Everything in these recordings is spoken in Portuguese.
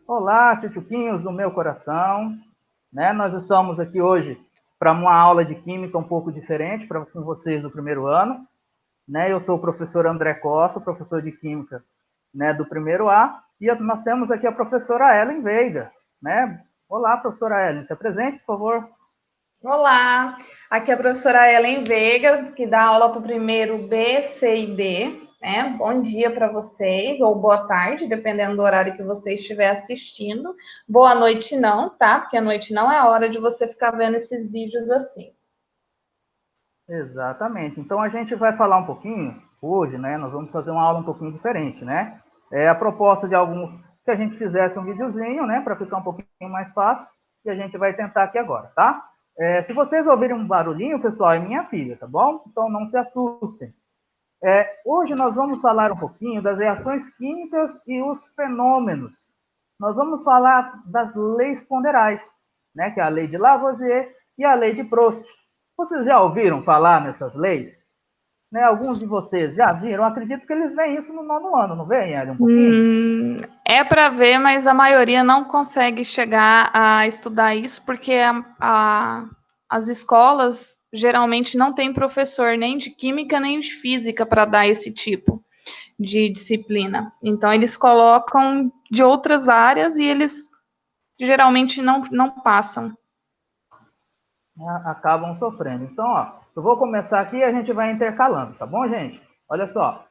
Olá, tchutchuquinhos do meu coração. Nós estamos aqui hoje para uma aula de química um pouco diferente com vocês do primeiro ano. Eu sou o professor André Costa, professor de química do primeiro A, e nós temos aqui a professora Ellen Veiga. Olá, professora Ellen, se apresente, por favor. Olá, aqui é a professora Ellen Veiga, que dá aula para o primeiro B, C e D. Bom dia para vocês, ou boa tarde, dependendo do horário que você estiver assistindo. Boa noite não, tá? Porque a noite não é a hora de você ficar vendo esses vídeos assim. Exatamente. Então, a gente vai falar um pouquinho, hoje, nós vamos fazer uma aula um pouquinho diferente, A proposta de alguns que a gente fizesse um videozinho, para ficar um pouquinho mais fácil, e a gente vai tentar aqui agora, tá? Se vocês ouvirem um barulhinho, pessoal, é minha filha, tá bom? Então, não se assustem. Hoje nós vamos falar um pouquinho das reações químicas e os fenômenos. Nós vamos falar das leis ponderais, que é a lei de Lavoisier e a lei de Proust. Vocês já ouviram falar nessas leis? Alguns de vocês já viram? Eu acredito que eles veem isso no 9º ano, não veem, Ellen, um pouquinho? É para ver, mas a maioria não consegue chegar a estudar isso, porque as escolas geralmente não têm professor nem de química nem de física para dar esse tipo de disciplina. Então, eles colocam de outras áreas e eles geralmente não passam. Acabam sofrendo. Então, eu vou começar aqui e a gente vai intercalando, tá bom, gente? Olha só,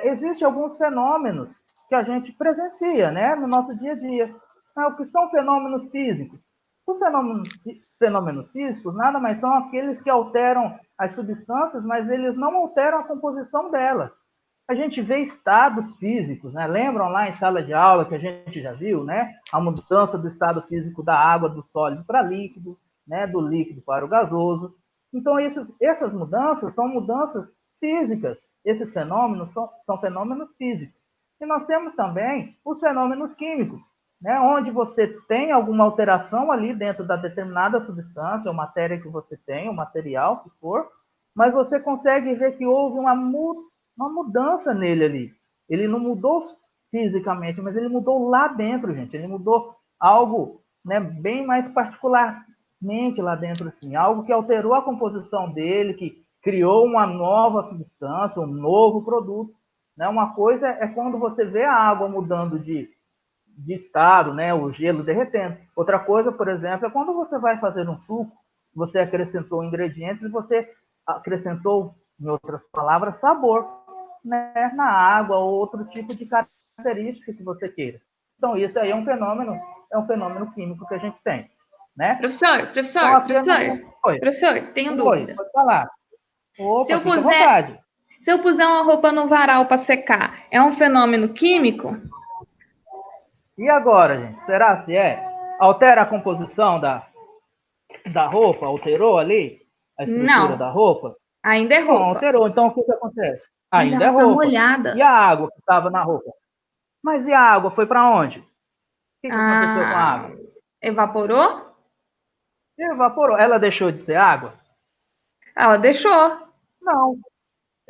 existem alguns fenômenos que a gente presencia, no nosso dia a dia. O que são fenômenos físicos? Os fenômenos físicos nada mais são aqueles que alteram as substâncias, mas eles não alteram a composição delas. A gente vê estados físicos, Lembram lá em sala de aula que a gente já viu, A mudança do estado físico da água, do sólido para líquido, do líquido para o gasoso. Então, essas mudanças são mudanças físicas. Esses fenômenos são fenômenos físicos. E nós temos também os fenômenos químicos, onde você tem alguma alteração ali dentro da determinada substância, ou matéria que você tem, o material que for, mas você consegue ver que houve uma mudança nele ali. Ele não mudou fisicamente, mas ele mudou lá dentro, gente. Ele mudou algo bem mais particularmente lá dentro, assim. Algo que alterou a composição dele, que criou uma nova substância, um novo produto. Uma coisa é quando você vê a água mudando de estado, o gelo derretendo. Outra coisa, por exemplo, é quando você vai fazer um suco, você acrescentou ingredientes e você acrescentou, em outras palavras, sabor na água ou outro tipo de característica que você queira. Então, isso aí é um fenômeno químico que a gente tem, Professor, tenho dúvida. Pode falar. Opa, Se eu fica à vontade. Se eu puser uma roupa no varal para secar, é um fenômeno químico? E agora, gente? Será se é? Altera a composição da roupa? Alterou ali a estrutura da roupa? Ainda é roupa. Não, alterou. Então, o que acontece? Mas Ainda é roupa. Molhada. E a água que estava na roupa? Mas e a água foi para onde? O que aconteceu com a água? Evaporou? Evaporou. Ela deixou de ser água? Ela deixou. Não.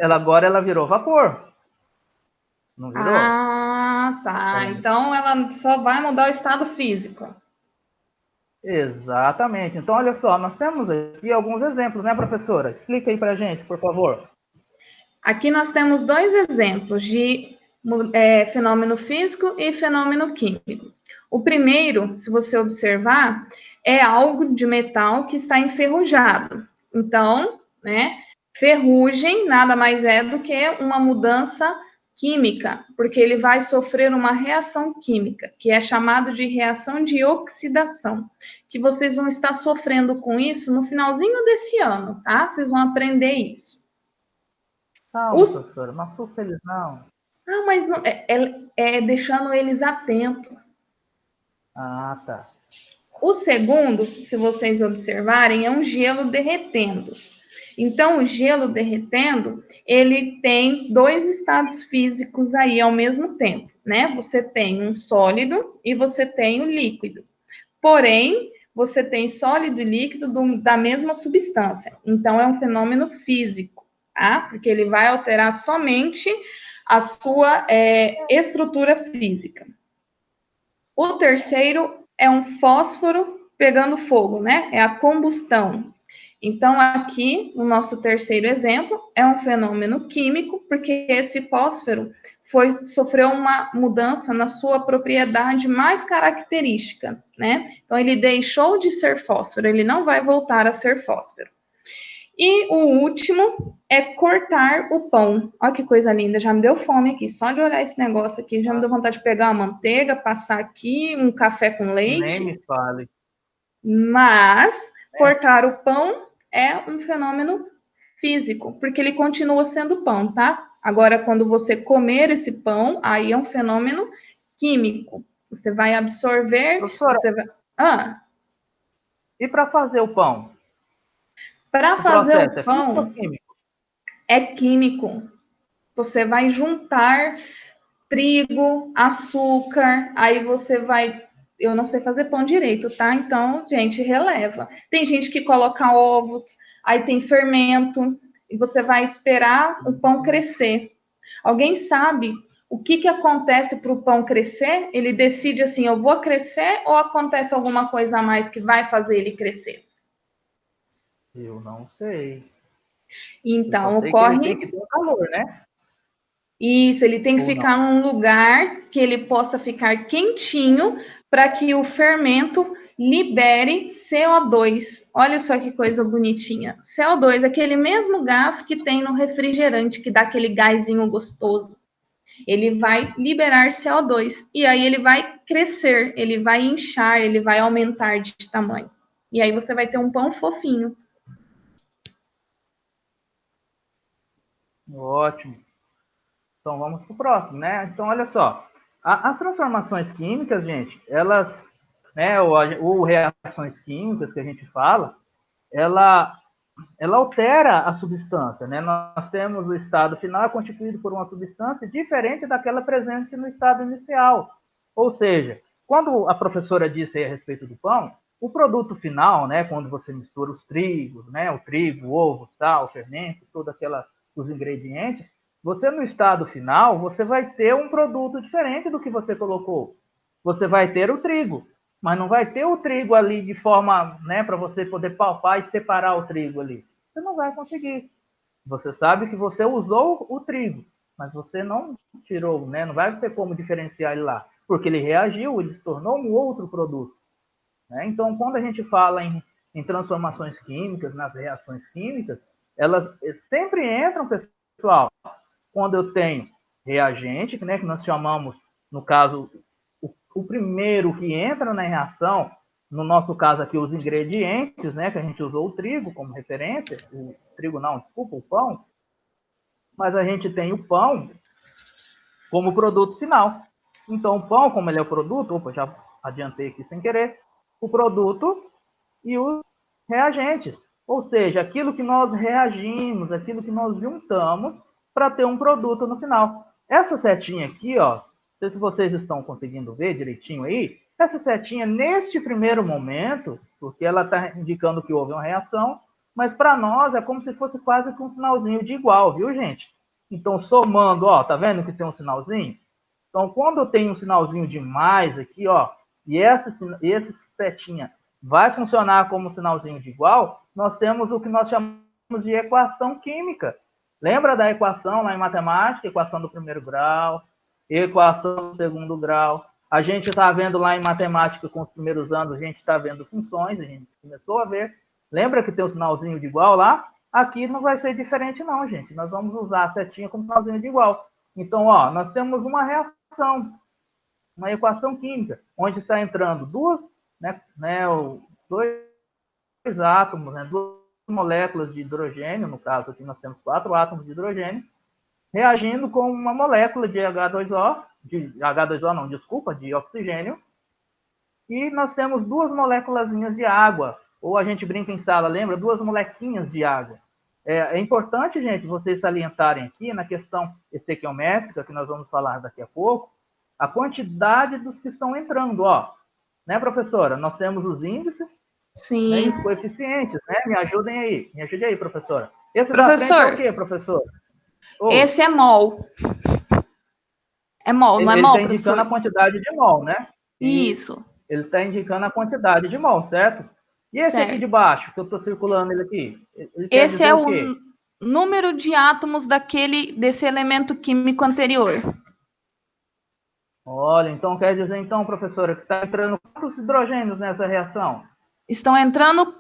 Agora ela virou vapor. Não virou? Tá. Então, ela só vai mudar o estado físico. Exatamente. Então, olha só, nós temos aqui alguns exemplos, professora? Explica aí para a gente, por favor. Aqui nós temos dois exemplos de fenômeno físico e fenômeno químico. O primeiro, se você observar, é algo de metal que está enferrujado. Então, ferrugem nada mais é do que uma mudança química, porque ele vai sofrer uma reação química, que é chamada de reação de oxidação, que vocês vão estar sofrendo com isso no finalzinho desse ano, tá? Vocês vão aprender isso. Calma, professora, não assusta eles, não. Ah, mas não, é deixando eles atentos. Ah, tá. O segundo, se vocês observarem, é um gelo derretendo. Então, o gelo derretendo, ele tem dois estados físicos aí ao mesmo tempo, Você tem um sólido e você tem o líquido. Porém, você tem sólido e líquido da mesma substância. Então, é um fenômeno físico, tá? Porque ele vai alterar somente a sua estrutura física. O terceiro é um fósforo pegando fogo, né? É a combustão. Então, aqui, o nosso terceiro exemplo é um fenômeno químico, porque esse fósforo sofreu uma mudança na sua propriedade mais característica, né? Então, ele deixou de ser fósforo, ele não vai voltar a ser fósforo. E o último é cortar o pão. Olha que coisa linda, já me deu fome aqui. Só de olhar esse negócio aqui, já me deu vontade de pegar uma manteiga, passar aqui um café com leite. Nem me fale. Mas cortar o pão é um fenômeno físico, porque ele continua sendo pão, tá? Agora, quando você comer esse pão, aí é um fenômeno químico. Você vai absorver, Professora, você vai... e para fazer o pão? Para O fazer o processo é físico ou pão, químico? é químico. Você vai juntar trigo, açúcar, aí você vai. Eu não sei fazer pão direito, tá? Então, gente, releva. Tem gente que coloca ovos, aí tem fermento, e você vai esperar o pão crescer. Alguém sabe o que acontece para o pão crescer? Ele decide assim, eu vou crescer ou acontece alguma coisa a mais que vai fazer ele crescer? Eu não sei. Eu só Então, sei que ele tem ocorre que ter um calor, né? isso, ele tem que Ou ficar não? num lugar que ele possa ficar quentinho para que o fermento libere CO2. Olha só que coisa bonitinha. CO2 é aquele mesmo gás que tem no refrigerante, que dá aquele gásinho gostoso. Ele vai liberar CO2 e aí ele vai crescer, ele vai inchar, ele vai aumentar de tamanho. E aí você vai ter um pão fofinho. Ótimo. Então vamos para o próximo, né? Então, olha só. As transformações químicas, gente, elas, né, ou reações químicas que a gente fala, ela altera a substância, né? Nós temos o estado final constituído por uma substância diferente daquela presente no estado inicial. Ou seja, quando a professora disse aí a respeito do pão, o produto final, né, quando você mistura os trigos, né, o trigo, o ovo, sal, fermento, os ingredientes, você no estado final, você vai ter um produto diferente do que você colocou. Você vai ter o trigo, mas não vai ter o trigo ali de forma, né, para você poder palpar e separar o trigo ali. Você não vai conseguir. Você sabe que você usou o trigo, mas você não tirou, né? Não vai ter como diferenciar ele lá, porque ele reagiu, ele se tornou um outro produto. Né? Então, quando a gente fala em transformações químicas, nas reações químicas, elas sempre entram, pessoal, quando eu tenho reagente, né, que nós chamamos, no caso, o primeiro que entra na reação, no nosso caso aqui, os ingredientes, né, que a gente usou o trigo como referência, o trigo não, desculpa, o pão, mas a gente tem o pão como produto final. Então, o pão, como ele é o produto, opa, já adiantei aqui sem querer, o produto e os reagentes. Ou seja, aquilo que nós reagimos, aquilo que nós juntamos para ter um produto no final. Essa setinha aqui, ó, não sei se vocês estão conseguindo ver direitinho aí, essa setinha, neste primeiro momento, porque ela está indicando que houve uma reação, mas para nós é como se fosse quase que um sinalzinho de igual, viu, gente? Então, somando, ó, tá vendo que tem um sinalzinho? Então, quando eu tenho um sinalzinho de mais aqui, ó, e esse setinha vai funcionar como sinalzinho de igual, nós temos o que nós chamamos de equação química. Lembra da equação lá em matemática? Equação do primeiro grau, equação do segundo grau. A gente está vendo lá em matemática, com os primeiros anos, a gente está vendo funções, a gente começou a ver. Lembra que tem um sinalzinho de igual lá? Aqui não vai ser diferente não, gente. Nós vamos usar a setinha como sinalzinho de igual. Então, ó, nós temos uma reação, uma equação química, onde está entrando dois átomos, né, duas moléculas de hidrogênio, no caso aqui nós temos 4 átomos de hidrogênio, reagindo com uma molécula de H2O, de oxigênio, e nós temos duas moléculazinhas de água, ou a gente brinca em sala, lembra? Duas molequinhas de água. É importante, gente, vocês salientarem aqui na questão estequiométrica, que nós vamos falar daqui a pouco, a quantidade dos que estão entrando, ó. Né, professora? Nós temos os índices, Sim. né, e os coeficientes, né? Me ajudem aí. Me ajude aí, professora. Esse professor, da frente é o quê, professor? Esse é mol. É mol, não é ele mol, está indicando professor? a quantidade de mol, né? Isso. Ele está indicando a quantidade de mol, certo? E esse aqui de Certo. baixo, que eu estou circulando ele aqui, ele quer Esse dizer é o o quê? número de átomos desse elemento químico anterior. Olha, então quer dizer, então, professora, que está entrando quantos hidrogênios nessa reação? Estão entrando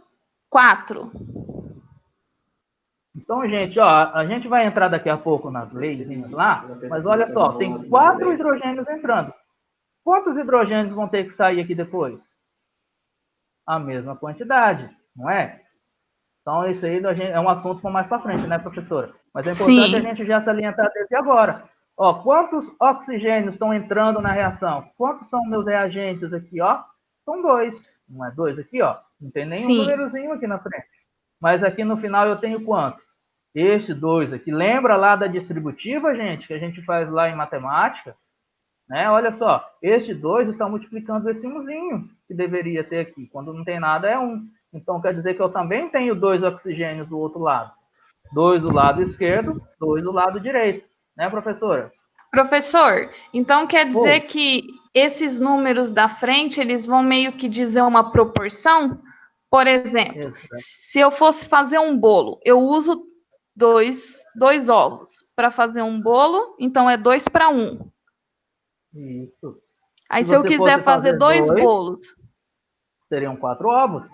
4. Então, gente, ó, a gente vai entrar daqui a pouco nas leizinhas lá, mas olha só, tem 4 hidrogênios entrando. Quantos hidrogênios vão ter que sair aqui depois? A mesma quantidade, não é? Então, isso aí é um assunto para mais para frente, né, professora? Mas é importante a Sim. gente já salientar desde agora. Ó, quantos oxigênios estão entrando na reação? Quantos são meus reagentes aqui, ó? São 2. Não é 2 aqui, ó? Não tem nenhum Sim. númerozinho aqui na frente. Mas aqui no final eu tenho quanto? Este 2 aqui. Lembra lá da distributiva, gente, que a gente faz lá em matemática? Né? Olha só, este 2 está multiplicando esse 1zinho que deveria ter aqui. Quando não tem nada, é 1. Então, quer dizer que eu também tenho 2 oxigênios do outro lado. 2 do lado esquerdo, 2 do lado direito. Né, professora? Professor, então quer dizer Oi. que esses números da frente, eles vão meio que dizer uma proporção? Por exemplo, Exato. se eu fosse fazer um bolo, eu uso dois ovos para fazer um bolo, então é 2 para 1. Isso. Aí, Se se eu você quiser fosse fazer fazer 2 2, bolos. seriam 4 ovos.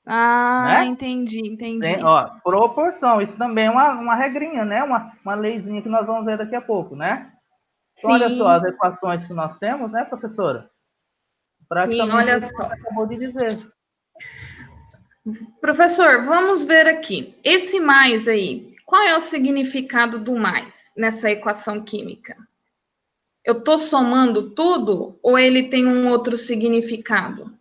Ah, Né? Tem, entendi. ó, proporção. Isso também é uma regrinha, né? Uma leizinha que nós vamos ver daqui a pouco, né? Então, olha só as Sim, equações que nós temos, né, professora? sim, Praticamente olha isso que só. você acabou de dizer. Professor, vamos ver aqui. Esse mais aí, qual é o significado do mais nessa equação química? Eu estou somando tudo ou ele tem um outro significado?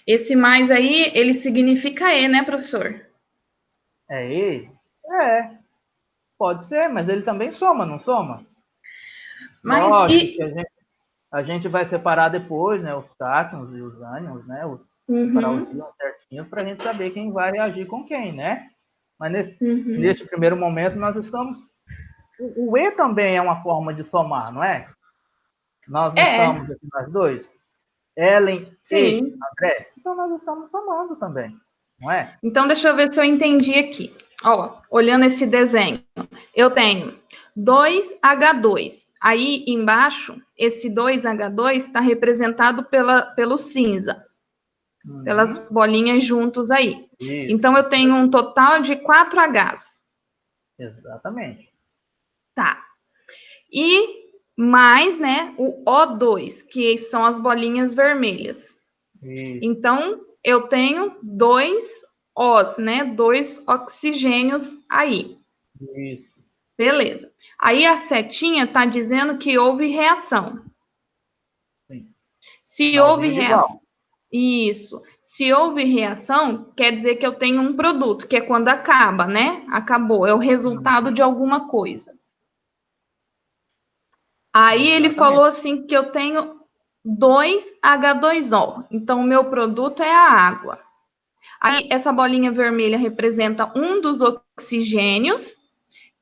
Esse mais aí, ele significa E, né, professor? É ele? É, pode ser, mas ele também soma, não soma? Mas Lógico que e. a gente vai separar depois, né, os cátions e os ânions, né, separar os Uhum, íons certinhos para a gente saber quem vai reagir com quem, né? Mas uhum. nesse primeiro momento nós estamos... O E também é uma forma de somar, não é? Nós não É, estamos aqui nós dois? Ellen e sim. André? Então nós estamos somando também, não é? Então, deixa eu ver se eu entendi aqui. Ó, olhando esse desenho, eu tenho 2H2. Aí embaixo, esse 2H2 está representado pelo cinza, pelas Uhum. bolinhas juntos aí. Isso, Então, eu isso tenho mesmo. um total de 4Hs. Exatamente. Tá. E mais, né, o O2, que são as bolinhas vermelhas. Isso, Então, eu tenho 2 Os, né, 2 oxigênios aí. isso. Beleza. Aí a setinha está dizendo que houve reação. Sim. Se houve Finalzinho de igual. reação, isso. Se houve reação, quer dizer que eu tenho um produto, que é quando acaba, né? Acabou, é o resultado de Uhum. alguma coisa. Aí ele falou Exatamente. assim que eu tenho 2H2O. Então, o meu produto é a água. Aí, essa bolinha vermelha representa um dos oxigênios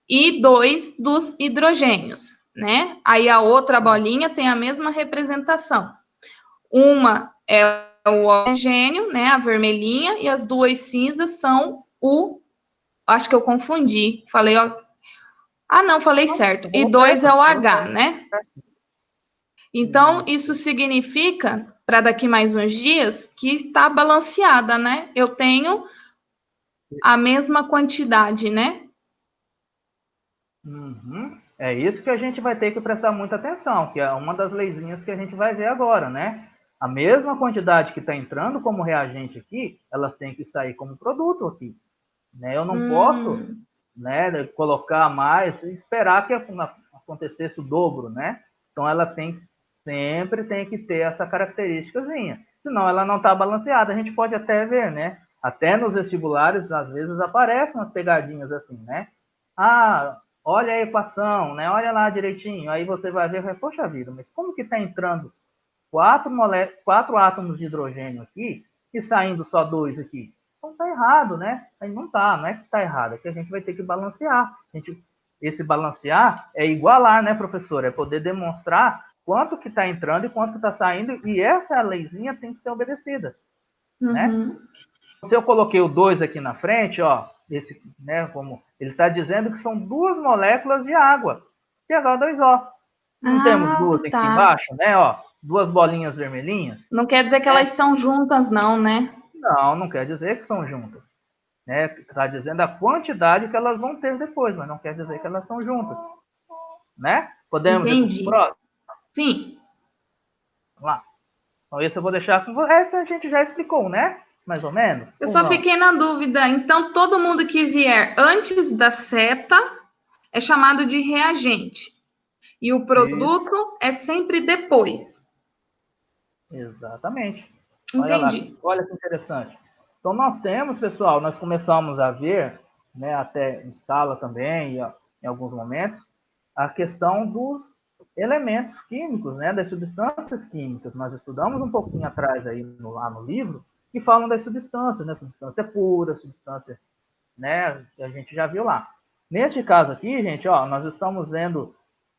e 2 dos hidrogênios, né? Aí, a outra bolinha tem a mesma representação. Uma é o oxigênio, né? A vermelhinha, e as duas cinzas são o. Acho que eu confundi. Falei, ó. Ah, não, falei Não, certo. E falou 2 certo, é o falou H, certo. né? Então, isso Isso. significa, para daqui mais uns dias, que está balanceada, né? Eu tenho a mesma quantidade, né? Uhum. É isso que a gente vai ter que prestar muita atenção, que é uma das leizinhas que a gente vai ver agora, né? A mesma quantidade que está entrando como reagente aqui, elas têm que sair como produto aqui. Né? Eu não posso, Hum, né, colocar mais e esperar que acontecesse o dobro, né? Então ela sempre tem que ter essa característicazinha. Senão ela não está balanceada. A gente pode até ver, né? Até nos vestibulares, às vezes, aparecem umas pegadinhas assim, né? Ah, olha a equação, né? Olha lá direitinho. Aí você vai ver, vai, poxa vida, mas como que está entrando 4 átomos de hidrogênio aqui e saindo só 2 aqui? Então tá errado, né? Aí não é que tá errado, é que a gente vai ter que balancear. A gente esse balancear é igualar, né, professor? É poder demonstrar quanto que está entrando e quanto está saindo, e essa leizinha tem que ser obedecida, né? Se eu coloquei o 2 aqui na frente, ó, esse, né, como ele está dizendo que são 2 moléculas de água, CH2O. Não temos 2 aqui embaixo, né, ó, 2 bolinhas vermelhinhas? Não quer dizer que elas são juntas, não, né? Não, não quer dizer que são juntas. Né? Está dizendo a quantidade que elas vão ter depois, mas não quer dizer que elas são juntas. Né? Podemos ir para o próximo? Sim. Vamos lá. Então, esse eu vou deixar com você. Essa a gente já explicou, né? Mais ou menos. Eu só fiquei na dúvida. Então, todo mundo que vier antes da seta é chamado de reagente. E o produto é sempre depois. Exatamente. Entendi. Olha que interessante. Então, nós temos, pessoal, nós começamos a ver, né, até em sala também, em alguns momentos, a questão dos elementos químicos, né, das substâncias químicas. Nós estudamos um pouquinho atrás aí lá no livro, que falam das substâncias, né, substância pura, substância, né, que a gente já viu lá. Neste caso aqui, gente, ó, nós estamos vendo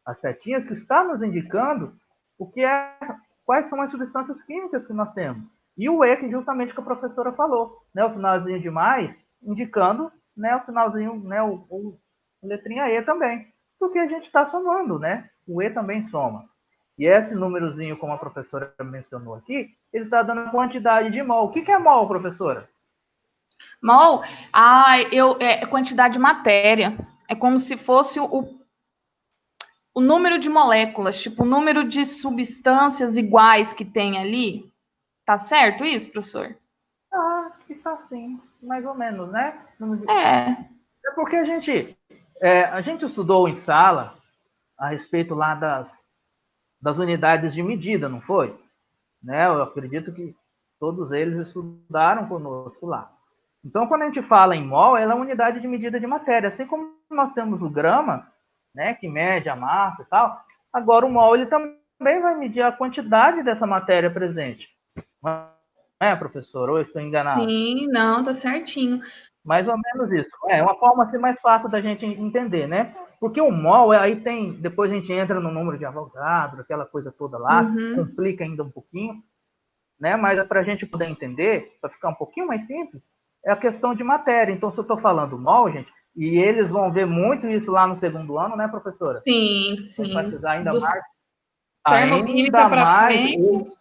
as setinhas que está nos indicando o que é, quais são as substâncias químicas que nós temos. E o E, que justamente que a professora falou, né, o sinalzinho de mais, indicando, né, o sinalzinho, né, o letrinha E também, porque a gente está somando, né? O E também soma. E esse númerozinho, como a professora mencionou aqui, ele está dando a quantidade de mol. O que é mol, professora? Mol? É quantidade de matéria. É como se fosse o número de moléculas, tipo o número de substâncias iguais que tem ali. Tá certo isso, professor? Ah, que tá sim, mais ou menos, né? É porque a gente estudou em sala a respeito lá das unidades de medida, não foi? Né? Eu acredito que todos eles estudaram conosco lá. Então, quando a gente fala em mol, ela é uma unidade de medida de matéria. Assim como nós temos o grama, né, que mede a massa e tal, agora o mol ele também vai medir a quantidade dessa matéria presente. Não é, professor? Ou eu estou enganado? Sim, não, tá certinho. Mais ou menos isso. É uma forma assim, mais fácil da gente entender, né? Porque o mol, aí tem. Depois a gente entra no número de Avogadro, aquela coisa toda lá, complica ainda um pouquinho, né? Mas para a gente poder entender, para ficar um pouquinho mais simples, é a questão de matéria. Então, se eu estou falando mol, gente, e eles vão ver muito isso lá no segundo ano, né, professora? Sim, sim. Enfatizar ainda Dos mais. termoquímica para frente.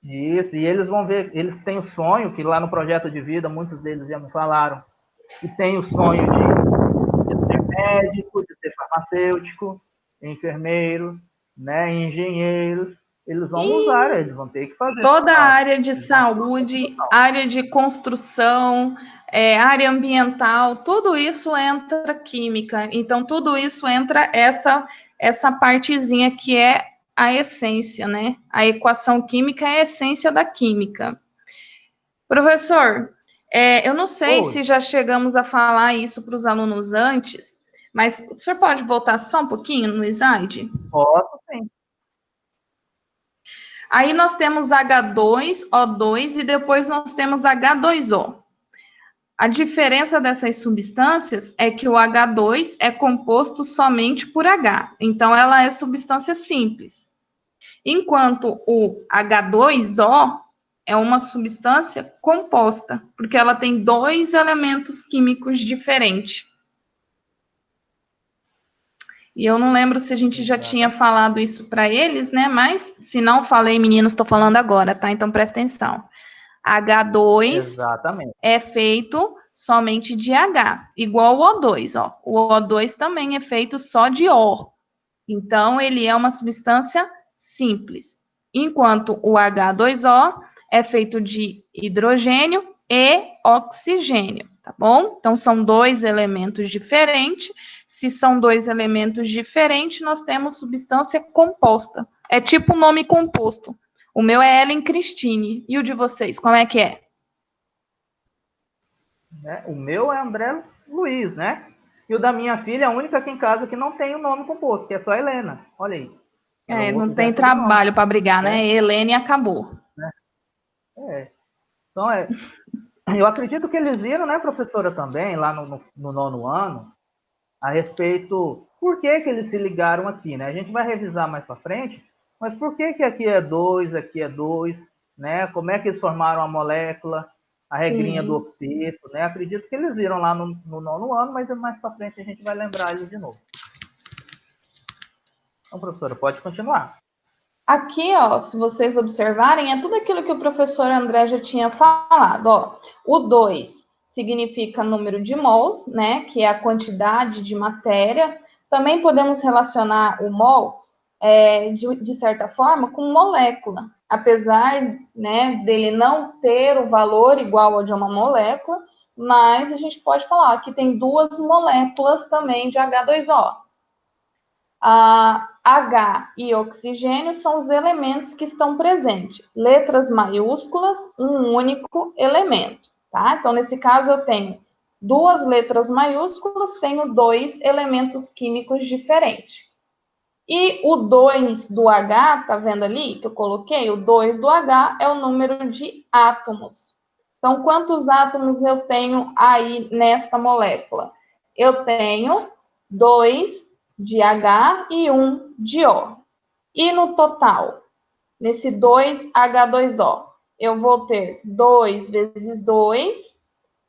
Isso, e eles vão ver, eles têm o sonho, que lá no projeto de vida, muitos deles já me falaram, que tem o sonho de ser médico, de ser farmacêutico, enfermeiro, né, engenheiros. Eles vão usar, eles vão ter que fazer. Toda a área de saúde, área de construção, área ambiental, tudo isso entra química. Então, tudo isso entra essa partezinha que é a essência, né? A equação química é a essência da química. Professor, eu não sei se já chegamos a falar isso para os alunos antes, mas o senhor pode voltar só um pouquinho no slide? Posso, sim. Aí nós temos H2O2 e depois nós temos H2O. A diferença dessas substâncias é que o H2 é composto somente por H, então ela é substância simples. Enquanto o H2O é uma substância composta, porque ela tem 2 elementos químicos diferentes. E eu não lembro se a gente já tinha falado isso para eles, né? Mas se não falei, meninos, estou falando agora, tá? Então presta atenção. H2 é feito somente de H, igual o O2, ó. O O2 também é feito só de O. Então, ele é uma substância simples. Enquanto o H2O é feito de hidrogênio e oxigênio, tá bom? Então, são 2 elementos diferentes. Se são 2 elementos diferentes, nós temos substância composta. É tipo nome composto. O meu é Ellen Christine. E o de vocês, como é que é? O meu é André Luiz, né? E o da minha filha é a única aqui em casa que não tem o nome composto, que é só Helena. Olha aí. Não tem trabalho para brigar, né? Helene acabou. Então, eu acredito que eles viram, né, professora, também, lá no 9º ano, a respeito por que que eles se ligaram aqui, né? A gente vai revisar mais para frente, mas por que que aqui é 2, aqui é 2, né? Como é que eles formaram a molécula, a regrinha do Sim. octeto, né? Acredito que eles viram lá no nono ano, mas mais para frente a gente vai lembrar eles de novo. Então, professora, pode continuar. Aqui, ó, se vocês observarem, é tudo aquilo que o professor André já tinha falado, ó. O 2 significa número de mols, né, que é a quantidade de matéria. Também podemos relacionar o mol, de certa forma, com molécula. Apesar, né, dele não ter o valor igual ao de uma molécula, mas a gente pode falar que tem duas moléculas também de H2O. A H e oxigênio são os elementos que estão presentes. Letras maiúsculas, um único elemento, tá? Então, nesse caso, eu tenho duas letras maiúsculas, tenho dois elementos químicos diferentes. E o 2 do H, tá vendo ali que eu coloquei? O 2 do H é o número de átomos. Então, quantos átomos eu tenho aí nesta molécula? Eu tenho 2 de H e 1 de O. E no total, nesse 2H2O, eu vou ter 2 vezes 2,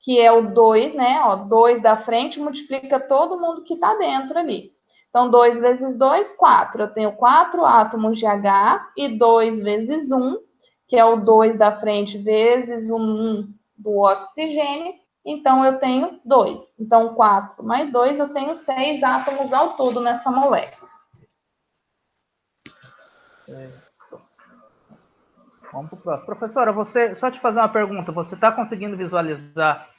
que é o 2, né? Ó, 2 da frente multiplica todo mundo que está dentro ali. Então, 2 vezes 2, 4. Eu tenho 4 átomos de H e 2 vezes 1, que é o 2 da frente vezes o 1 do oxigênio. Então, eu tenho 2. Então, 4 mais 2, eu tenho 6 átomos ao todo nessa molécula. Vamos para o próximo. Professora, só te fazer uma pergunta. Você está conseguindo visualizar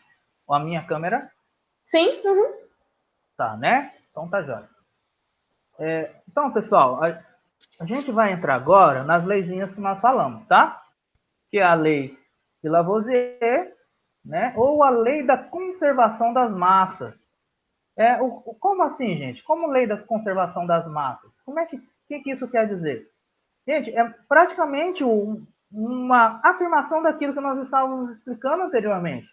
a minha câmera? Sim. Uhum. Tá, né? Então tá jóia. Então, pessoal, a gente vai entrar agora nas leizinhas que nós falamos, tá? Que é a lei de Lavoisier, né? Ou a lei da conservação das massas. Como assim, gente? Como lei da conservação das massas? Que isso quer dizer? Gente, é praticamente uma afirmação daquilo que nós estávamos explicando anteriormente.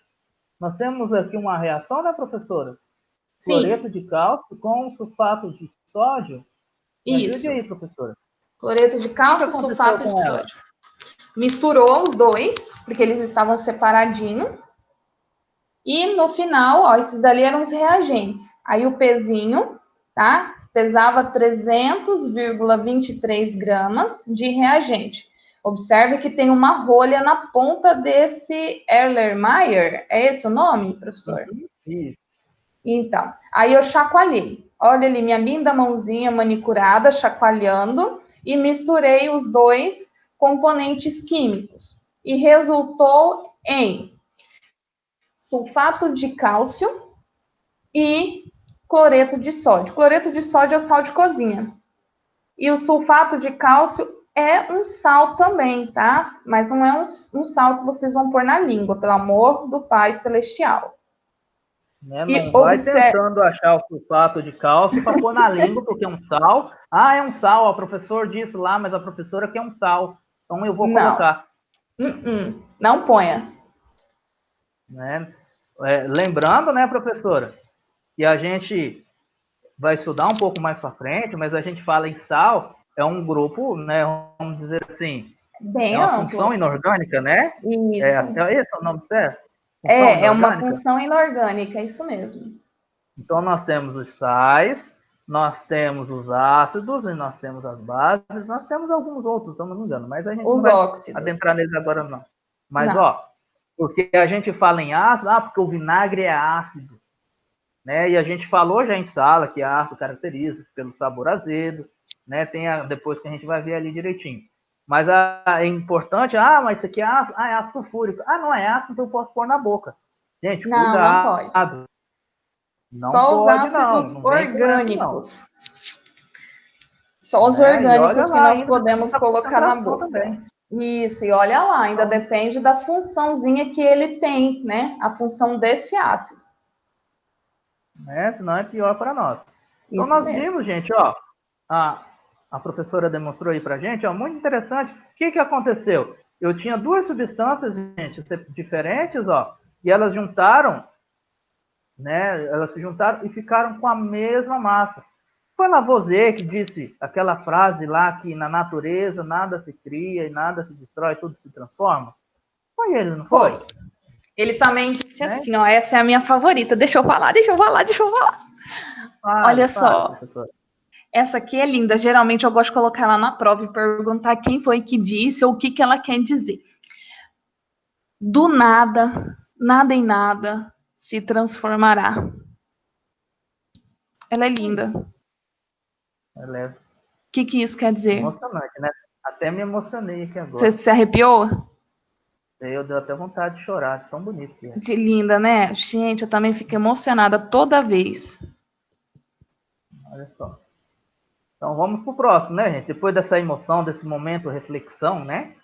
Nós temos aqui uma reação, né, professora? Cloreto Sim. de cálcio com sulfato de sódio. Me ajude Isso. aí, professora. Cloreto de O que cálcio, aconteceu sulfato com de ela? sódio. Misturou os dois, porque eles estavam separadinhos. E no final, ó, esses ali eram os reagentes. Aí o pezinho, tá? Pesava 300,23 gramas de reagente. Observe que tem uma rolha na ponta desse Erlenmeyer. É esse o nome, professor? Isso. Então, aí eu chacoalhei. Olha ali minha linda mãozinha manicurada chacoalhando e misturei os dois componentes químicos. E resultou em sulfato de cálcio e cloreto de sódio. Cloreto de sódio é sal de cozinha. E o sulfato de cálcio é um sal também, tá? Mas não é um sal que vocês vão pôr na língua, pelo amor do Pai Celestial. Né? E Não vai tentando achar o sulfato de cálcio para pôr na língua, porque é um sal. Ah, é um sal, o professor disse lá, mas a professora quer um sal. Então eu vou colocar. Não ponha. Né? Lembrando, né, professora, que a gente vai estudar um pouco mais para frente, mas a gente fala em sal, é um grupo, né, vamos dizer assim, Bem é uma função amplo. inorgânica, né? Isso. Esse é o nome certo? Função É uma inorgânica? função inorgânica, isso mesmo. Então, nós temos os sais, nós temos os ácidos, e nós temos as bases, nós temos alguns outros, se eu não me engano, mas a gente não Os vai óxidos. adentrar neles agora, não. Mas, Não. ó, porque a gente fala em ácido, porque o vinagre é ácido, né? E a gente falou já em sala que ácido caracteriza pelo sabor azedo, né? Depois que a gente vai ver ali direitinho. Mas é importante, mas isso aqui é ácido, é ácido sulfúrico. Não é ácido, então eu posso pôr na boca. Gente, Não pode. cuidado. Não Só os pode, não. ácidos Não vem com essa, não. Só os Né? E olha orgânicos que lá, nós ainda depende podemos da colocar na concentração boca. também. Isso, e olha lá, ainda Então, depende da funçãozinha que ele tem, né? A função desse ácido. né? Senão é pior para nós. Então, Isso nós mesmo. vimos, gente, ó, a professora demonstrou aí para gente, ó, muito interessante. O que aconteceu? Eu tinha duas substâncias, gente, diferentes, ó, e elas juntaram né? Elas se juntaram e ficaram com a mesma massa. Foi Lavoisier que disse aquela frase lá que na natureza nada se cria e nada se destrói, tudo se transforma? Foi ele, não foi? Foi. Ele também disse Né? assim, ó, essa é a minha favorita. Deixa eu falar. Olha Fale, só, professor. essa aqui é linda. Geralmente eu gosto de colocar ela na prova e perguntar quem foi que disse ou o que ela quer dizer. Do nada, nada em nada se transformará. Ela é linda. Ela é O que isso quer dizer? emocionante, né? Até me emocionei aqui Você agora. se arrepiou? Eu deu até vontade de chorar, tão bonito que é. De linda, né? Gente, eu também fico emocionada toda vez. Olha só. Então vamos pro próximo, né, gente? Depois dessa emoção, desse momento, reflexão, né?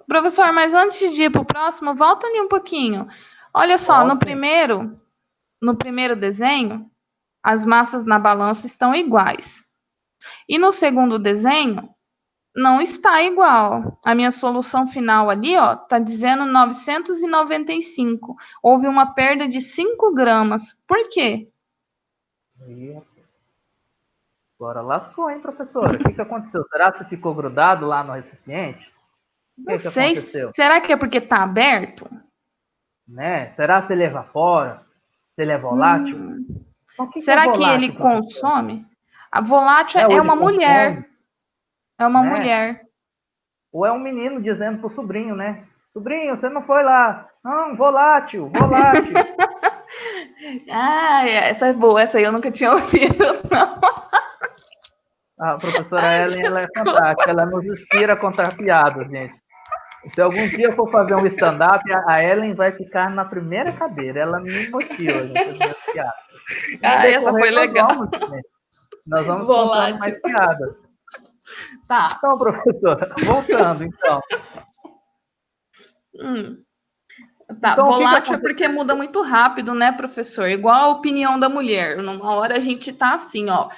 Professor, mas antes de ir para o próximo, volta ali um pouquinho. Olha só, no Ótimo. primeiro desenho, as massas na balança estão iguais. E no segundo desenho, não está igual. A minha solução final ali, ó, tá dizendo 995. Houve uma perda de 5 gramas. Por quê? E agora lascou, hein, professora? O que aconteceu? Será que ficou grudado lá no recipiente? O Não que sei. aconteceu? Será que é porque tá aberto? Né? Será que ele evapora? Se ele é volátil? Hum. Então, o que é Será que ele volátil, professora? consome? A volátil Né? Ou é ele uma consome, mulher. É uma né? mulher. Ou é um menino dizendo pro sobrinho, né? Sobrinho, você não foi lá. Não, volátil, volátil. Ah, essa é boa. Essa aí eu nunca tinha ouvido, não. A professora Ai, Ellen, ela é desculpa. fantástica. Ela nos inspira a contar piadas, gente. Se algum dia eu for fazer um stand-up, a Ellen vai ficar na primeira cadeira. Ela me motiva, gente, as minhas piadas. E no Ah, essa decorrer foi legal. nós vamos contando mais Volátil. piadas. Tá. Então, professora, voltando, então. Hum. Tá, Então, o que volátil é porque aconteceu? muda muito rápido, né, professor? Igual a opinião da mulher. Numa hora a gente tá assim, ó.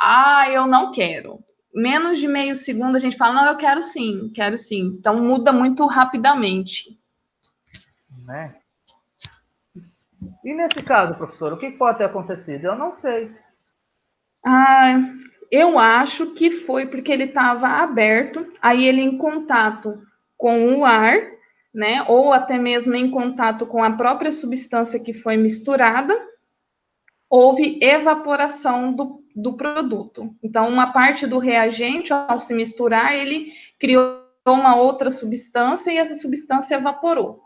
Ah, eu não quero. Menos de meio segundo a gente fala, não, eu quero sim, quero sim. Então muda muito rapidamente. Né? E nesse caso, professora, o que pode ter acontecido? Eu não sei. Ah, eu acho que foi porque ele estava aberto, aí ele em contato com o ar, né? Ou até mesmo em contato com a própria substância que foi misturada, houve evaporação do produto. Então, uma parte do reagente, ao se misturar, ele criou uma outra substância e essa substância evaporou.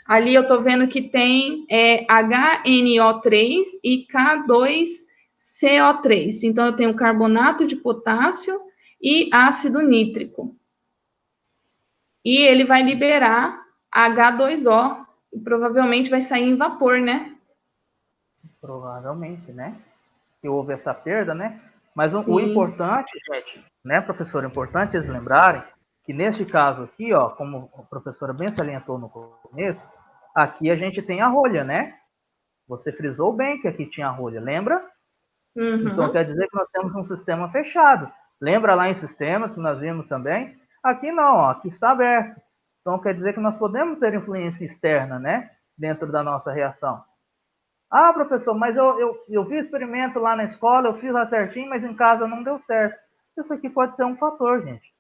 Ali eu estou vendo que tem HNO3 e K2CO3. Então, eu tenho carbonato de potássio e ácido nítrico. E ele vai liberar H2O e provavelmente vai sair em vapor, né? Provavelmente, né? Que houve essa perda, né? Mas o Sim. importante, gente, né, professor, é importante eles lembrarem que neste caso aqui, ó, como a professora bem salientou no começo, aqui a gente tem a rolha, né? Você frisou bem que aqui tinha a rolha, lembra? Então Uhum. quer dizer que nós temos um sistema fechado. Lembra lá em sistemas que nós vimos também? Aqui não, ó, aqui está aberto. Então quer dizer que nós podemos ter influência externa, né? Dentro da nossa reação. Ah, professor, mas eu fiz experimento lá na escola, eu fiz lá certinho, mas em casa não deu certo. Isso aqui pode ser um fator, gente.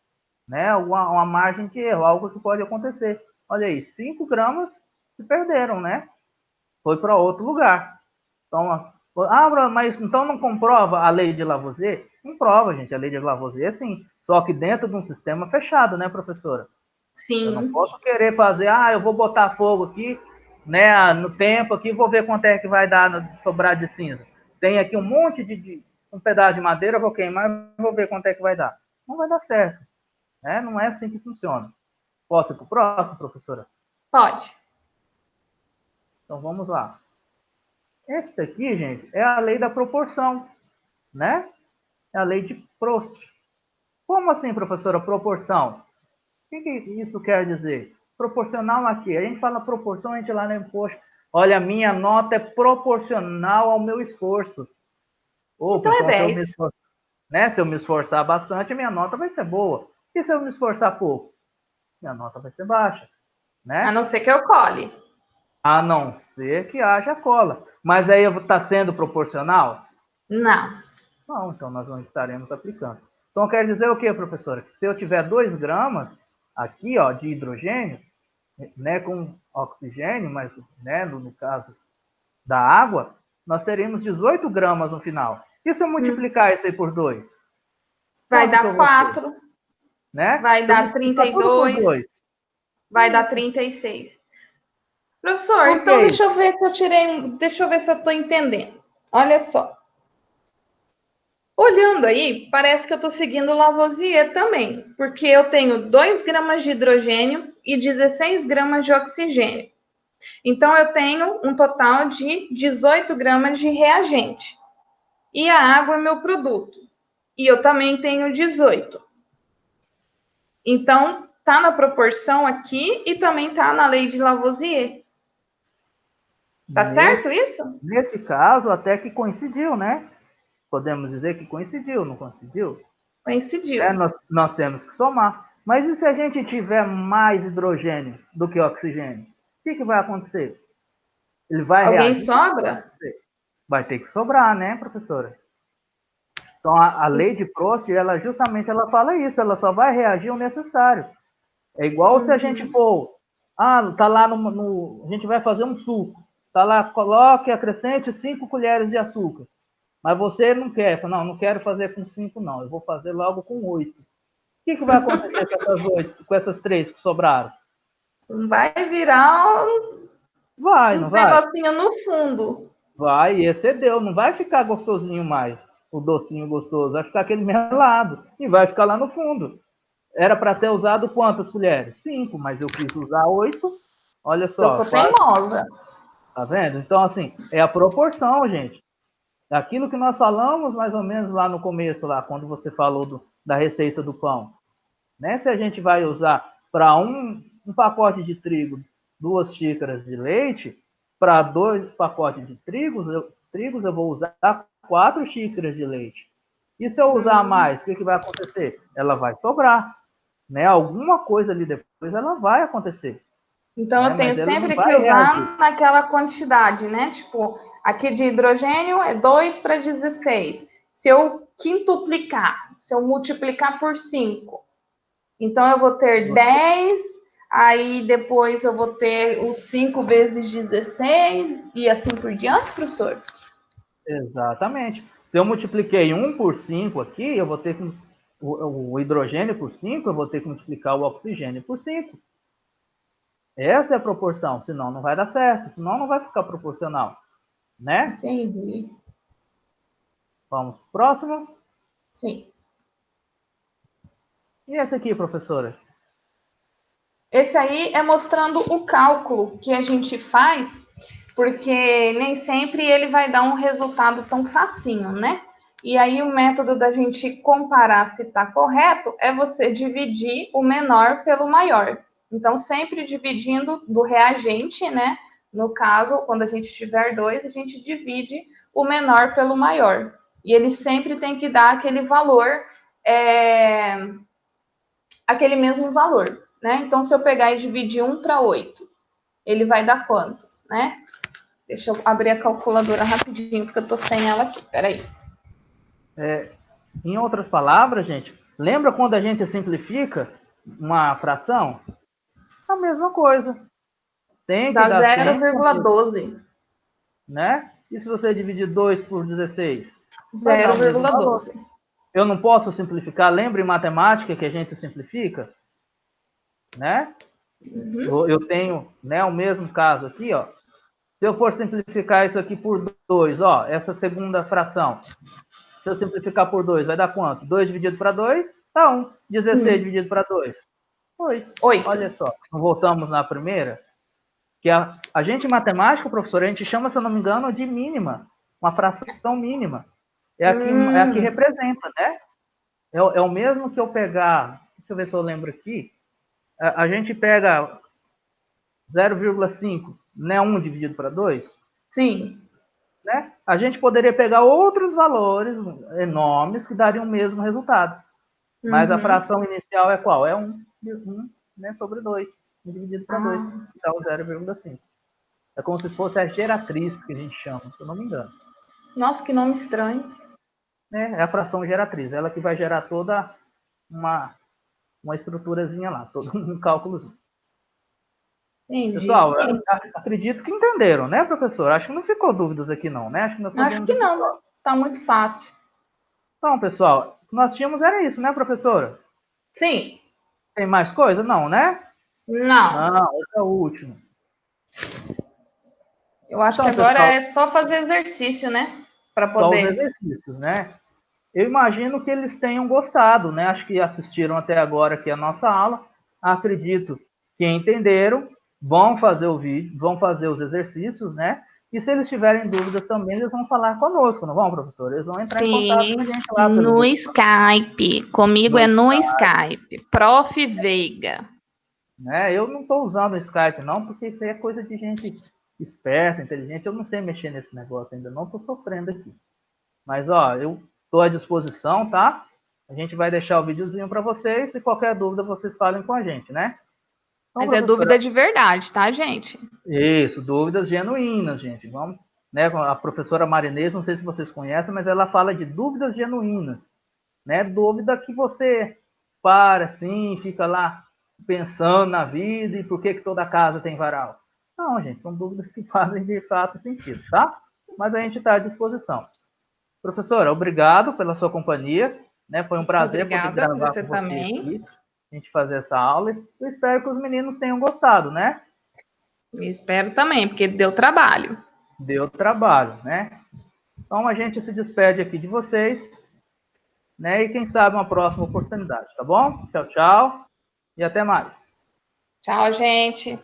Né? Uma margem de erro, algo que pode acontecer. Olha aí, 5 gramas se perderam, né? Foi para outro lugar. Então, mas então não comprova a lei de Lavoisier? Comprova, gente, a lei de Lavoisier, sim. Só que dentro de um sistema fechado, né, professora? Eu não Sim. posso querer fazer, eu vou botar fogo aqui, né, no tempo aqui, vou ver quanto é que vai dar no sobrar de cinza. Tem aqui um monte um pedaço de madeira, vou queimar, vou ver quanto é que vai dar. Não vai dar certo, né? Não é assim que funciona. Posso ir para o próximo, professora? Pode. Então vamos lá. Esse aqui, gente, é a lei da proporção, né? É a lei de Proust. Como assim, professora, proporção? O que isso quer dizer? Proporcional a quê? A gente fala proporção, a gente lá lembra, poxa, olha, a minha nota é proporcional ao meu esforço. Opa, Então é então se eu 10. me esforçar, né? Se eu me esforçar bastante, a minha nota vai ser boa. E se eu me esforçar pouco? Minha nota vai ser baixa, A né? não ser que eu cole. A não ser que haja cola. Mas aí está sendo proporcional? Não. Não, então nós não estaremos aplicando. Então quer dizer o quê, professora? Que se eu tiver 2 gramas aqui, ó, de hidrogênio, né, com oxigênio, mas, né, no caso da água, nós teríamos 18 gramas no final. E se eu multiplicar isso aí por 2? Vai Quanto que eu dar vou ter? 4, Né? vai Se eu dar multiplicar tudo por 32, 2. vai dar Isso. 36. Professor, Por que então deixa isso? eu ver se eu tirei, deixa eu ver se eu estou entendendo. Olha só. Olhando aí, parece que eu estou seguindo o Lavoisier também, porque eu tenho 2 gramas de hidrogênio e 16 gramas de oxigênio. Então, eu tenho um total de 18 gramas de reagente. E a água é meu produto. E eu também tenho 18. Então, tá na proporção aqui e também tá na lei de Lavoisier. Tá certo isso? Nesse caso, até que coincidiu, né? Podemos dizer que coincidiu, não coincidiu? Coincidiu. Nós temos que somar. Mas e se a gente tiver mais hidrogênio do que oxigênio? O que vai acontecer? Ele vai Alguém reagir? sobra? Vai ter que sobrar, né, professora? Então, a lei de Proust, ela justamente ela fala isso, ela só vai reagir o necessário. É igual se a gente for, tá lá a gente vai fazer um suco, tá lá, coloque, acrescente 5 colheres de açúcar. Mas você não quer, fala, não quero fazer com 5 não, eu vou fazer logo com 8. O que vai acontecer com essas 8, com essas 3 que sobraram? Vai virar Vai, um não vai? negocinho no fundo. Vai, e excedeu, não vai ficar gostosinho mais, o docinho gostoso, vai ficar aquele melado e vai ficar lá no fundo. Era para ter usado quantas colheres? 5, mas eu quis usar 8. Olha Eu só, sou quase. teimosa. Tá vendo? Então, assim, é a proporção, gente. Aquilo que nós falamos mais ou menos lá no começo, lá, quando você falou da receita do pão. Né? Se a gente vai usar para um pacote de trigo 2 xícaras de leite, para 2 pacotes de trigos eu vou usar 4 xícaras de leite. E se eu usar mais, o que vai acontecer? Ela vai sobrar. Né? Alguma coisa ali depois ela vai acontecer. Então, Né? eu tenho Mas ela não sempre que vai reagir. usar naquela quantidade, né? Tipo, aqui de hidrogênio é 2 para 16. Se eu quintuplicar, se eu multiplicar por 5, então eu vou ter 10, aí depois eu vou ter os 5 vezes 16 e assim por diante, professor? Exatamente. Se eu multipliquei 1 por 5 aqui, eu vou ter que o hidrogênio por 5, eu vou ter que multiplicar o oxigênio por 5. Essa é a proporção, senão não vai dar certo, senão não vai ficar proporcional, né? Entendi. Vamos pro próximo. Sim. E esse aqui, professora? Esse aí é mostrando o cálculo que a gente faz, porque nem sempre ele vai dar um resultado tão facinho, né? E aí o método da gente comparar se está correto é você dividir o menor pelo maior. Então, sempre dividindo do reagente, né? No caso, quando a gente tiver 2, a gente divide o menor pelo maior. E ele sempre tem que dar aquele valor, aquele mesmo valor, né? Então, se eu pegar e dividir 1 para 8, ele vai dar quantos, né? Deixa eu abrir a calculadora rapidinho, porque eu tô sem ela aqui, peraí. Em outras palavras, gente, lembra quando a gente simplifica uma fração? A mesma coisa. Tem que Dá dar sempre, 0,12. né? E se você dividir 2 por 16? Vai dar o mesmo valor. 0,12. Eu não posso simplificar. Lembra em matemática que a gente simplifica? Né? Eu tenho, né, o mesmo caso aqui, ó. Se eu for simplificar isso aqui por 2, ó, essa segunda fração. Se eu simplificar por 2, vai dar quanto? 2 dividido para 2 dá 1. 16 dividido para 2, 8. 8. Olha só, voltamos na primeira. Que a gente em matemática, professor, a gente chama, se eu não me engano, de mínima. Uma fração mínima. É a que representa, né? É o mesmo que eu pegar, deixa eu ver se eu lembro aqui, a gente pega 0,5, né? 1 dividido para 2, Sim. né? A gente poderia pegar outros valores enormes que dariam o mesmo resultado. Mas a fração inicial é qual? É 1, né, sobre 2, dividido para 2, dá o 0,5. É como se fosse a geratriz, que a gente chama, se eu não me engano. Nossa, que nome estranho. É a fração geratriz, ela que vai gerar toda uma estruturazinha lá, todo um cálculozinho. Entendi. Pessoal, eu acredito que entenderam, né, professor? Acho que não ficou dúvidas aqui não, né? Acho que não, tá muito fácil. Então, pessoal, o que nós tínhamos era isso, né, professora? Sim. Tem mais coisa? Não, né? Não. Não, esse é o último. Eu acho Então, que agora pessoal, é só fazer exercício, né? Para só os poder. exercícios, né? Eu imagino que eles tenham gostado, né? Acho que assistiram até agora aqui a nossa aula. Acredito que entenderam, vão fazer o vídeo, vão fazer os exercícios, né? E se eles tiverem dúvidas também, eles vão falar conosco, não vão, professor? Eles vão entrar em contato Sim, com a gente lá pelo no Google. Skype. Comigo é no Skype. Prof. Veiga. Né? Eu não estou usando o Skype, não, porque isso aí é coisa de gente esperta, inteligente. Eu não sei mexer nesse negócio ainda, não estou sofrendo aqui. Mas, ó, eu estou à disposição, tá? A gente vai deixar o videozinho para vocês e qualquer dúvida vocês falem com a gente, né? Então, Mas é professora, dúvida de verdade, tá, gente? isso, dúvidas genuínas, gente. Vamos, né? A professora Marinês, não sei se vocês conhecem, mas ela fala de dúvidas genuínas, né? Dúvida que você para assim, fica lá pensando na vida e por que toda casa tem varal. Não, gente, são dúvidas que fazem de fato sentido, tá? Mas a gente está à disposição. Professora, obrigado pela sua companhia, né? Foi um prazer poder Obrigada, gravar você com você também. aqui, a gente fazer essa aula. Eu espero que os meninos tenham gostado, né? Eu espero também, porque deu trabalho. Deu trabalho, né? Então a gente se despede aqui de vocês, né? E quem sabe uma próxima oportunidade, tá bom? Tchau, tchau e até mais. Tchau, gente.